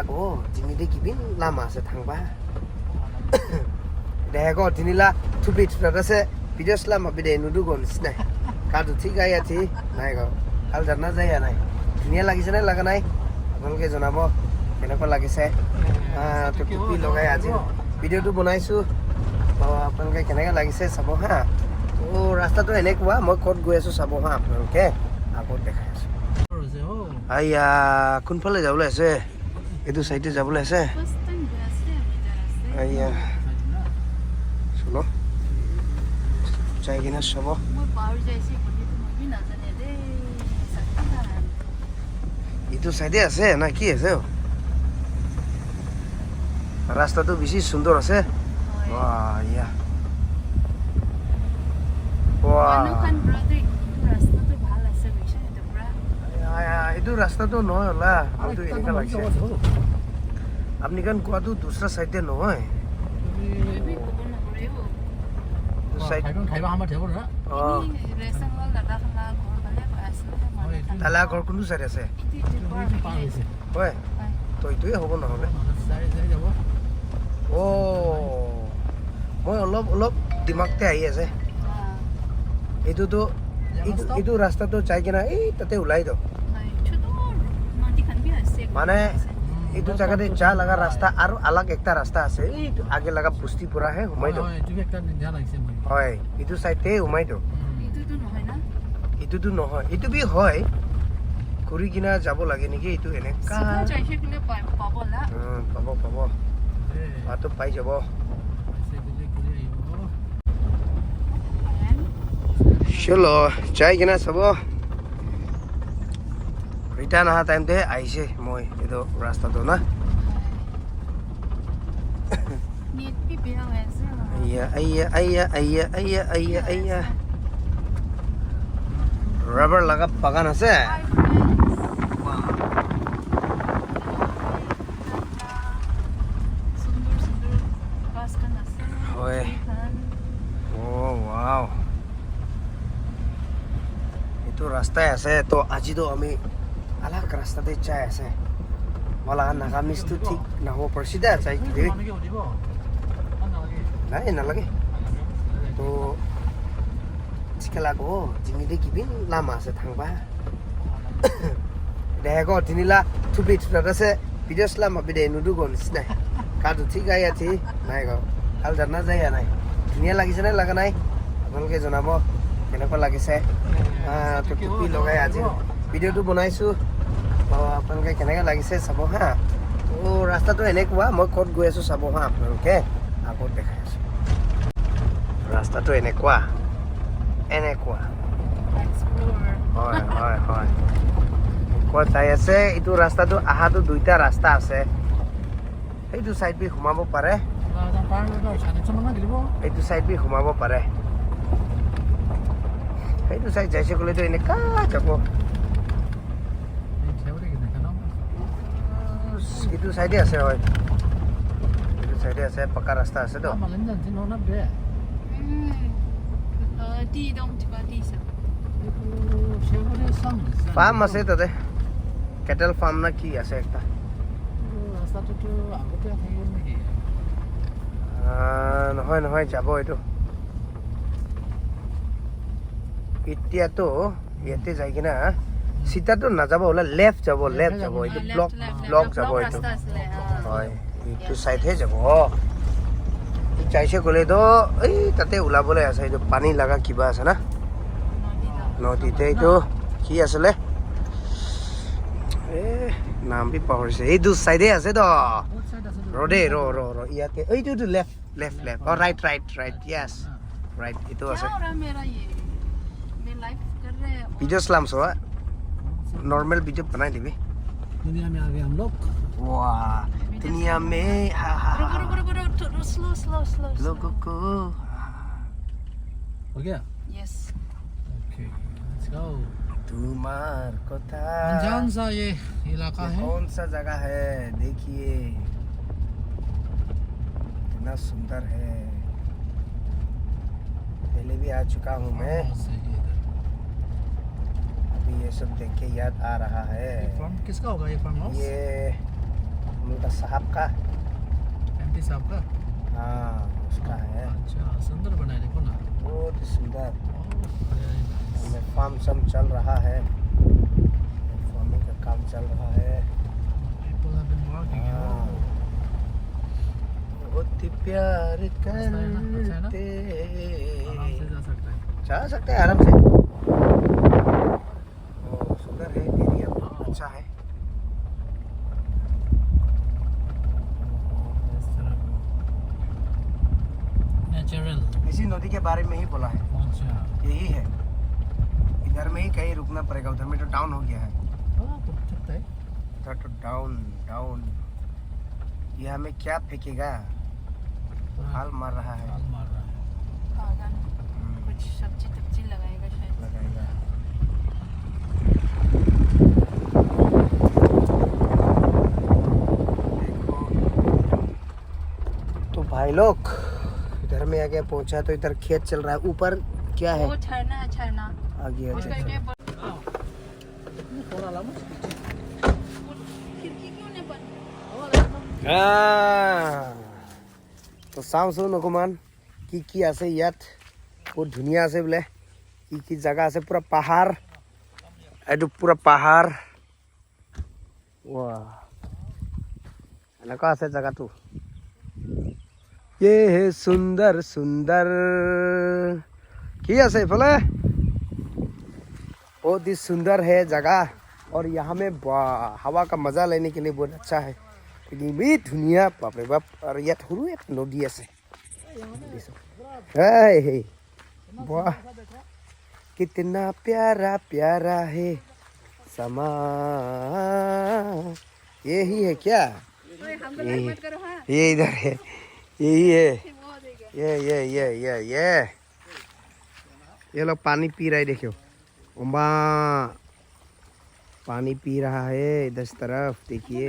Aku jini de kibin lama se thangba. Dehego jinila tupi tuda se video selama bide nudu gon snai. Kadu thiga ya thi nai go. Al janna jai ya nai. Dunia lagi se nai laga nai. আপোনালোকে জনাব কেনেকুৱা লাগিছে তো টুপি লগাই আজি ভিডিওটো বনাইছো আপোনালোকে কেনেকুৱা লাগিছে চাব হা তো ৰাস্তাটো এনেকুৱা মই ক'ত গৈ আছো চাব হা আপোনালোকে আগত দেখাই আছো আইয়া কোনফালে যাবলৈ আছে এইটো সাইডে যাবলৈ আছে আইয়া চলো যাই কিনে চাব মই পাৰ যাইছি কিন্তু মই নাজানে দে itu saja আছে না কি আছে রাস্তাটো বেশি সুন্দর আছে বাহ ইয়া বাহ অনুকান ব্রাদার রাস্তাটো ভাল আছে বেশি এটা পুরা এইটো রাস্তাটো নহয় হলা আমটো এনেকা লাগছে আপনি কান কোয়াটো দুসরা সাইডে নহয় বি কোন নকৰেও তো সাইড খাইবা আমাৰ থেব না ৰেসংৱাল দাদা খালা ঘৰ ভালে আছে তালা ঘৰ কোনটো সাইড আছে হয় তো এইটোৱে হ'ব নহ'লে মই অলপ দিমাগতে আহি আছে এইটো ৰাস্তাটো চাই কিনা এই তাতে ওলাই দিওঁ মানে এইটো জাগাতে যা লগা ৰাস্তা আৰু আলাগ একটা ৰাস্তা আছে এইটো আগে লগা বস্তি পৰাহে সোমাই দিওঁ হয় এইটো চাইডে সোমাই দিওঁ এইটোতো নহয় এইটো বি হয় কৰি কিনা যাব লাগে নেকি এইটো এনেকা পাব পাতো পাই যাব চলো যাই কিনা চাব ৰিটাৰ্ণ অহা টাইমতে আহিছে মই এইটো ৰাস্তাটো না আইয়া rubber laga bagan আছে হয় ও ওয়াও itu রাস্তায় আছে তো আজি তো আমি আলাগ রাস্তাতে চাই আছে বলা নাগামিস তো ঠিক না হব পড়ছিদা চাই কি নাই নালাগে তো sekolah ko jini de kibin lama se thangba dehego dinila tupi tuda se video selama bide nudu gon snai kadu thiga ya thi nai go al janna jai ya nai dunia lagi se nai laga nai আপোনালোকে জনাব কেনেকুৱা লাগিছে তো টুপি লগাই আজি ভিডিওটো বনাইছো আপোনালোকে কেনেকুৱা লাগিছে চাব হা তো ৰাস্তাটো এনেকুৱা মই ক'ত গৈ আছো চাব হা আপোনালোকে আগত দেখাই আছো ৰাস্তাটো এনেকুৱা হয় ক'ত যাই আছে এইটো ৰাস্তাটো আহাটো দুইটা ৰাস্তা আছে এইটো সাইড বি ঘুমাব পাৰে এইটো সাইড বি ঘুমাব পাৰে এইটো সাইড যাইছে গ'লেতো এনেকা যাব এইটো সাইডে আছে হয় এইটো সাইডে আছে পকা ৰাস্তা আছে তো ফার্ম আছে তাতে কেটেল ফার্ম না কি আছে একটা নহয় যাব এইটো এতিয়াতো ইয়াতে যাই কিনা চিধাটো নাযাব ওলা লেফ্ট যাব এইটো ব্লক যাব এইটো হয় এইটো সাইডহে যাব চাইছে গ'লে তো এই তাতে ওলাবলৈ আছে এইটো পানী লগা কিবা আছে না নদীতে এইটো কি আছিলে নাম বি পাহৰিছে এইটো সাইডে আছে তো ৰ'দে ৰ ইয়াতে এইটো লেফ্ট ৰাইট য়েছ ৰাইট এইটো আছে ভিডিঅ' চলাম চোৱা নৰ্মেল ভিডিঅ' বনাই দিবি दुनिया में आ गए हम लोग वाह दुनिया में स्लो लोगों को हो गया यस ओके लेट्स गो तुम्हार कोथा अनजान सा ये इलाका है कौन सा जगह है देखिए कितना सुंदर है पहले भी आ चुका हूँ मैं अभी ये सब देख के याद आ रहा है। फार्म किसका होगा ये फार्म हाउस? ये उनका साहब का, एमपी साहब का। हाँ उसका है। अच्छा सुंदर बनाए देखो ना। बहुत ही सुंदर। Very nice. हमें फार्म सम चल रहा है, फार्मिंग का काम चल रहा है। People have been working. हाँ। बहुत ही प्यार अच्छा है ना? करते। आराम से जा सकता है। जा सकते हैं आराम से। ओ, सुंदर है एरिया, अच्छा है। नेचुरल। इसी नदी के बारे में ही बोला है, अच्छा। यही है। इधर में ही कहीं रुकना पड़ेगा, उधर में तो डाउन हो गया है। हाँ रुक सकता है। उधर तो डाउन डाउन। ये हमें क्या फेंकेगा, हाल मार रहा है। हाल मार रहा है। कुछ सब्जी तब्जी लगाएगा शायद। लगाएगा। तो भाई लोग इधर में आगे पहुंचा, तो इधर खेत चल रहा है। ऊपर क्या है, वो झरना है झरना। आ गया। उसका क्या खिड़की क्यों नहीं बंद? তো চাওঁচোন অকণমান কি আছে ইয়াত। বহুত ধুনীয়া আছে বোলে, কি জেগা আছে। পুৰা পাহাৰ, এইটো পুৰা পাহাৰ। ৱাহ, এনেকুৱা আছে জেগাটো। ये है सुंदर सुंदर। কি আছে এইফালে? बहुत ही सुंदर है जगह, और यहाँ में हवा का मजा लेने के लिए बहुत अच्छा है। लेकिन भी धुनिया बाप रे बाप। और यहाँ थोड़ी एक नदी আছে। वाह, कितना प्यारा प्यारा है समा। यही है क्या? ये इधर है, यही है। ये लोग पानी पी रहे, देखियो। उम्बा पानी पी रहा है इधर तरफ, देखिए।